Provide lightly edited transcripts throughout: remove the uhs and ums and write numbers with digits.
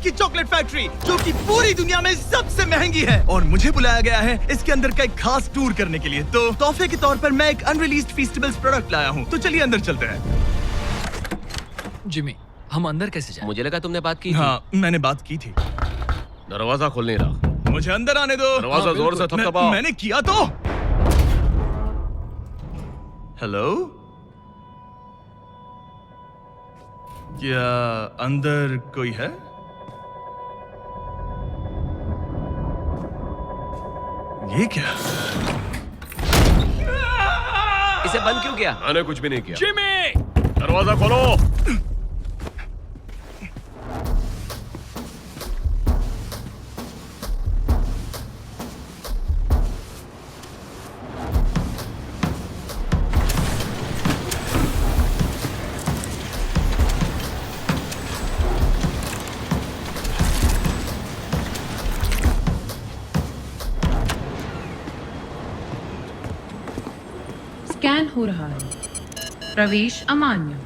की chocolate factory, जो कि पूरी दुनिया में सबसे महंगी है, और मुझे बुलाया गया है इसके अंदर का एक खास टूर करने के लिए। तो तोहफे के तौर पर मैं एक अनरिलीज्ड फेस्टिवल्स प्रोडक्ट लाया हूँ। तो चलिए अंदर चलते हैं। जिमी, हम अंदर कैसे जाएं? मुझे लगा तुमने बात की थी। हाँ, मैंने बात की थी। दरवाजा खोल नहीं रहा। मुझे अंदर आने दो। दरवाजा जोर से थपथपाओ। मैंने किया तो। हेलो, क्या अंदर कोई है? ये क्या? इसे बंद क्यों किया? मैंने कुछ भी नहीं किया। जिमी! दरवाजा खोलो। स्कैन हो रहा है। प्रवेश अमान्य।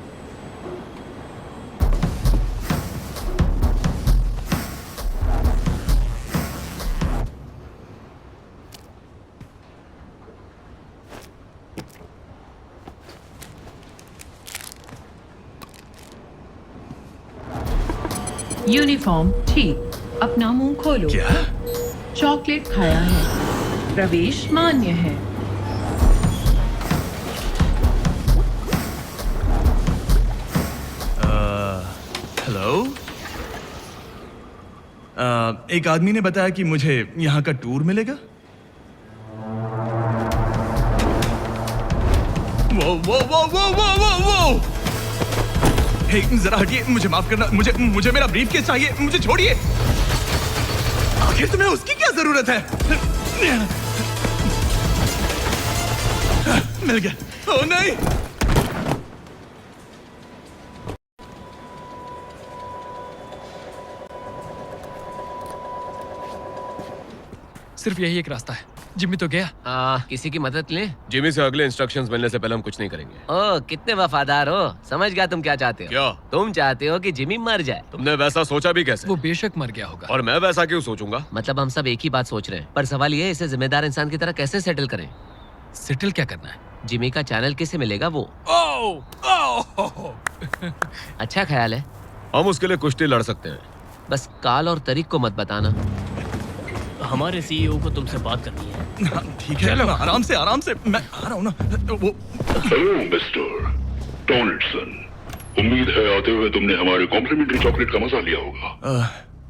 यूनिफॉर्म ठीक। अपना मुंह खोलो। क्या? चॉकलेट खाया है। प्रवेश मान्य है। हेलो, एक आदमी ने बताया कि मुझे यहाँ का टूर मिलेगा। वो वो वो वो वो वो वो हे, जरा हटिए, मुझे माफ करना। मुझे मेरा ब्रीफकेस चाहिए। मुझे छोड़िए। आखिर तुम्हें उसकी क्या जरूरत है? मिल गया। ओह नहीं। सिर्फ यही एक रास्ता है। जिमी तो गया। किसी की मदद लें? जिमी से अगले इंस्ट्रक्शंस मिलने से पहले हम कुछ नहीं करेंगे। ओह, कितने वफादार हो। समझ गया तुम क्या चाहते हो। क्या? तुम चाहते हो कि जिमी मर जाए। तुमने वैसा सोचा भी कैसे? वो बेशक मर गया होगा। और मैं वैसा क्यों सोचूंगा? मतलब हम सब एक ही बात सोच रहे हैं, पर सवाल ये है इसे जिम्मेदार इंसान की तरह कैसे सेटल करें। सेटल क्या करना है? जिमी का चैनल किसे मिलेगा वो? अच्छा ख्याल है। हम उसके लिए कुश्ती लड़ सकते हैं। बस काल और तारीख को मत बताना। हमारे सीईओ को तुमसे बात करनी है। हाँ, ठीक है। आराम से मैं आ रहा हूँ ना। वो हेलो मिस्टर डोनाल्डसन, उम्मीद है आते हुए तुमने हमारे कॉम्प्लीमेंट्री चॉकलेट का मजा लिया होगा।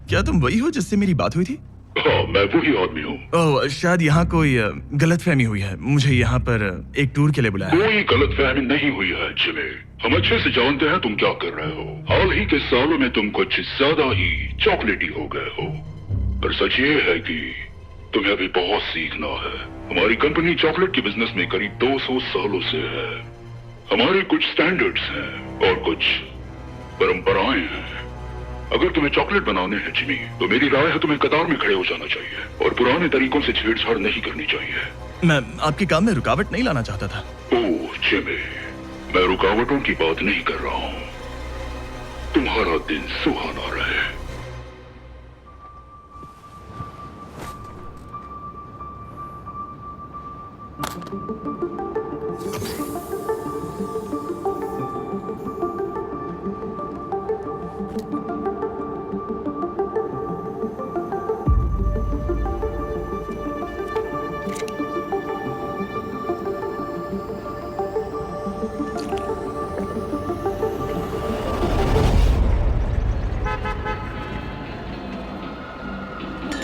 क्या तुम वही हो जिससे मेरी बात हुई थी? हाँ, मैं वही आदमी हूँ। ओह, शायद यहाँ कोई गलतफहमी हुई है। मुझे यहाँ पर एक टूर के लिए बुलाया है। कोई गलतफहमी नहीं हुई है जिमी। हम अच्छे से जानते हैं तुम क्या कर रहे हो। हाल ही के सालों में तुम कुछ ज्यादा ही चॉकलेटी हो गए हो। पर सच ये है कि तुम्हें अभी बहुत सीखना है। हमारी कंपनी चॉकलेट के बिजनेस में करीब 200 सालों से है। हमारे कुछ स्टैंडर्ड्स हैं और कुछ परंपराएं हैं। अगर तुम्हें चॉकलेट बनाने हैं जिमी, तो मेरी राय है तुम्हें कतार में खड़े हो जाना चाहिए और पुराने तरीकों से छेड़छाड़ नहीं करनी चाहिए। मैं आपके काम में रुकावट नहीं लाना चाहता था। ओह जिमी, मैं रुकावटों की बात नहीं कर रहा हूँ। तुम्हारा दिन सुहाना रहे।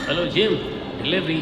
Hello gym, delivery.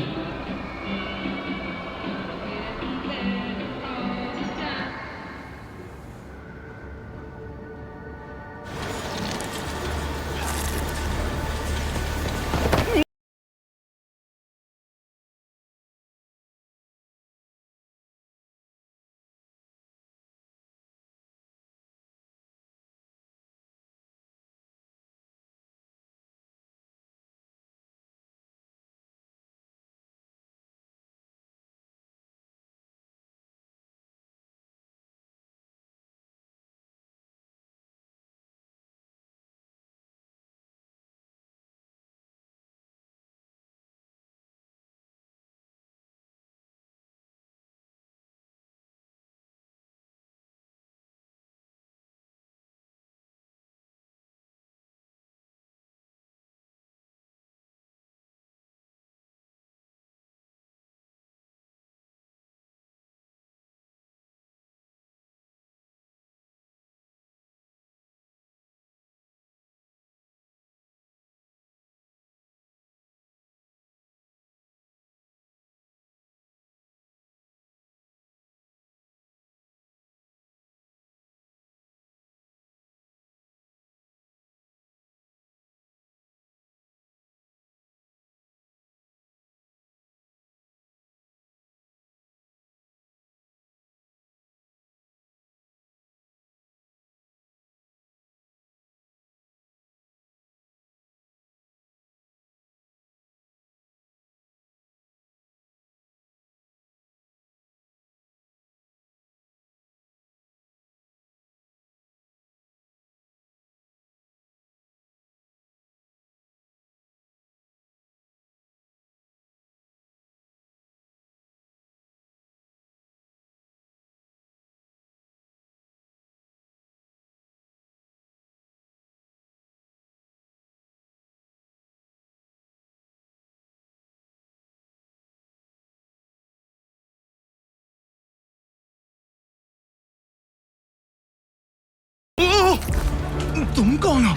तुम कौन हो?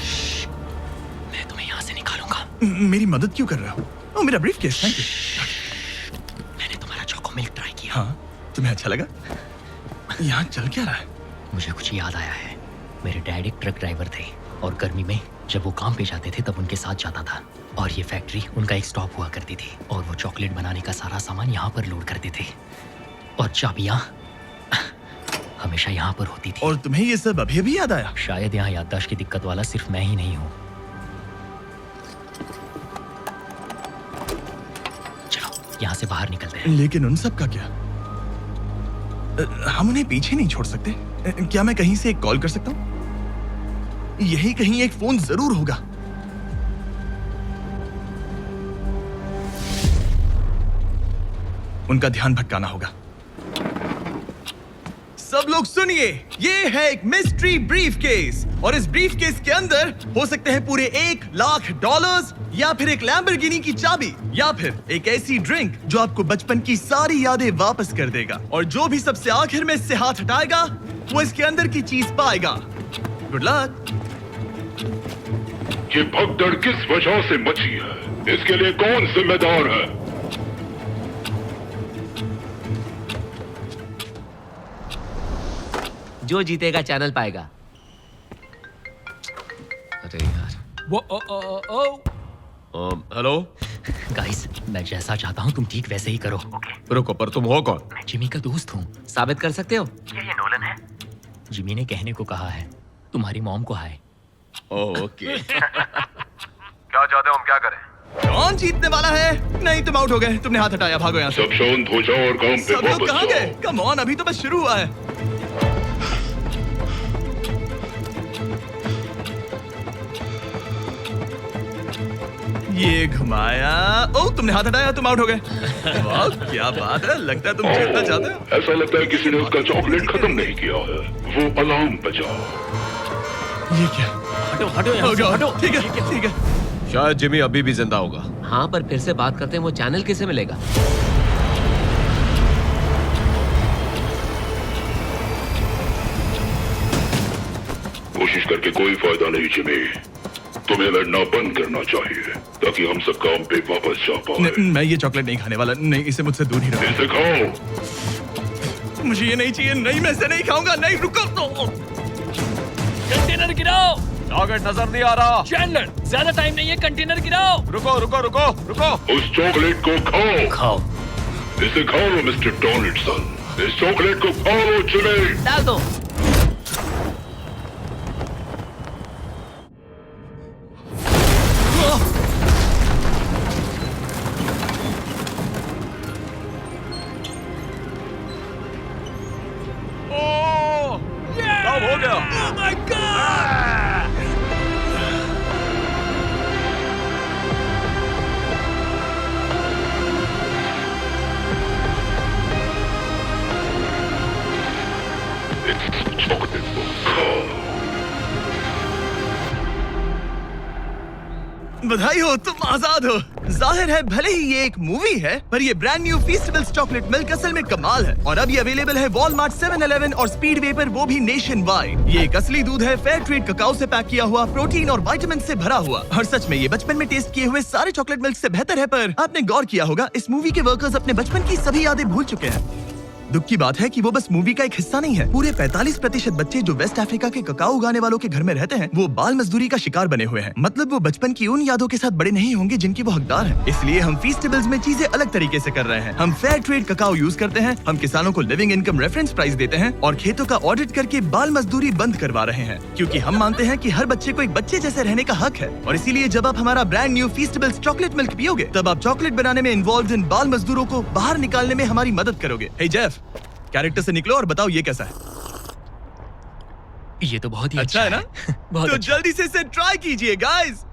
मैं तुम्हें यहाँ से निकालूंगा। मेरी मदद क्यों कर रहे हो? ओ, मेरा ब्रीफ केस, थैंक यू। मैंने तुम्हारा चोको मिल्क ट्राई किया। हाँ, तुम्हें अच्छा लगा? यहाँ चल क्या रहा है? मुझे कुछ याद आया है। मेरे डैड एक ट्रक ड्राइवर थे और गर्मी में जब वो काम पे जाते थे तब उनके साथ जाता था और ये फैक्ट्री उनका एक स्टॉप हुआ करती थी और वो चॉकलेट बनाने का सारा सामान यहाँ पर लोड करते थे और चाबियाँ हमेशा यहाँ पर होती थी। और तुम्हें ये सब अभी अभी याद आया? शायद यहाँ याददाश्त की दिक्कत वाला सिर्फ मैं ही नहीं हूँ। चलो यहाँ से बाहर निकलते हैं। लेकिन उन सब का क्या? हम उन्हें पीछे नहीं छोड़ सकते। क्या मैं कहीं से एक कॉल कर सकता हूँ? यही कहीं एक फोन जरूर होगा। उनका ध्यान भटकाना होगा। सब लोग सुनिए, ये है एक मिस्ट्री ब्रीफ केस और इस ब्रीफ केस के अंदर हो सकते हैं पूरे $1,00,000 या फिर एक लैम्बोर्गिनी की चाबी या फिर एक ऐसी ड्रिंक जो आपको बचपन की सारी यादें वापस कर देगा और जो भी सबसे आखिर में इससे हाथ हटाएगा वो इसके अंदर की चीज पाएगा। Good luck. ये भगदड़ किस वजह से मची है? इसके लिए कौन जिम्मेदार है? जो जीतेगा चैनल पाएगा। अरे यार। हेलो। गाइस, मैं जैसा चाहता हूँ तुम ठीक वैसे ही करो। रुको, पर तुम हो कौन? मैं जिमी का दोस्त हूँ। साबित कर सकते हो? ये नोलन है। जिमी ने कहने को कहा है तुम्हारी मॉम को हाय। ओके। क्या चाहते हो हम क्या करें? कौन जीतने वाला है? नहीं, तुम आउट हो गए। तुमने हाथ हटाया, भागो यहाँ से। सब शांत हो जाओ और काम पे सब लोग वापस कहाँ गए? जाओ। कम ऑन, अभी तो बस शुरू हुआ है। ये घुमाया। ओह, तुमने हाथ हटाया, तुम आउट हो गए। वाह, क्या बात है। लगता है तुम जीतना चाहते हो। ऐसा लगता है किसी ने उसका चॉकलेट खत्म नहीं किया है। वो अलार्म बजा। ये क्या हटो हटो यहाँ हो से गया? हटो। ठीक है, ठीक है। शायद जिमी अभी भी जिंदा होगा। हाँ, पर फिर से बात करते हैं, वो चैनल किसे मिलेगा? कोशिश करके कोई फायदा नहीं जिमी। तुम्हें लड़ना बंद करना चाहिए ताकि हम सब काम पे वापस जा पाए। मैं ये चॉकलेट नहीं खाने वाला। नहीं, इसे मुझसे दूर ही रखो। इसे खाओ। मुझे ये नहीं चाहिए। नहीं, मैं इसे नहीं खाऊंगा। नहीं, रुको तो। कंटेनर गिराओ। टारगेट नजर नहीं आ रहा। चैंडलर, ज्यादा टाइम नहीं है, कंटेनर गिराओ। रुको रुको रुको रुको। उस चॉकलेट को खाओ। खाओ। इसे खा लो मिस्टर डोनाल्डसन। इस चॉकलेट को खा लो जिमी। डाल दो। अब हो गया। Oh my God! इस चॉकलेट को खाओ। बधाई हो, तुम आजाद हो। जाहिर है भले ही ये एक मूवी है पर ये ब्रांड न्यू फीस्टिवल्स चॉकलेट मिल्क असल में कमाल है और अब ये अवेलेबल है वॉलमार्ट, 7-Eleven और स्पीडवे पर, वो भी नेशन वाइड। ये एक असली दूध है, फेयर ट्रेड ककाओ से पैक किया हुआ, प्रोटीन और विटामिन से भरा हुआ। और सच में ये बचपन में टेस्ट किए हुए सारे चॉकलेट मिल्क से बेहतर है। पर आपने गौर किया होगा इस मूवी के वर्कर्स अपने बचपन की सभी यादें भूल चुके हैं। दुख की बात है कि वो बस मूवी का एक हिस्सा नहीं है। पूरे 45% बच्चे जो वेस्ट अफ्रीका के ककाओ उगाने वालों के घर में रहते हैं वो बाल मजदूरी का शिकार बने हुए हैं। मतलब वो बचपन की उन यादों के साथ बड़े नहीं होंगे जिनकी वो हकदार हैं। इसलिए हम फीस्टिवल्स में चीजें अलग तरीके से कर रहे हैं। हम फेयर ट्रेड ककाओ यूज करते हैं, हम किसानों को लिविंग इनकम रेफरेंस प्राइस देते हैं और खेतों का ऑडिट करके बाल मजदूरी बंद करवा रहे हैं, क्योंकि हम मानते हैं कि हर बच्चे को एक बच्चे जैसे रहने का हक है। और इसीलिए जब आप हमारा ब्रांड न्यू फीस्टिवल्स चॉकलेट मिल्क पियोगे तब आप चॉकलेट बनाने में इन्वॉल्व इन बाल मजदूरों को बाहर निकालने में हमारी मदद करोगे। हे जेफ, कैरेक्टर से निकलो और बताओ ये कैसा है। ये तो बहुत ही अच्छा है ना? बहुत तो अच्छा। जल्दी से इसे ट्राई कीजिए गाइस।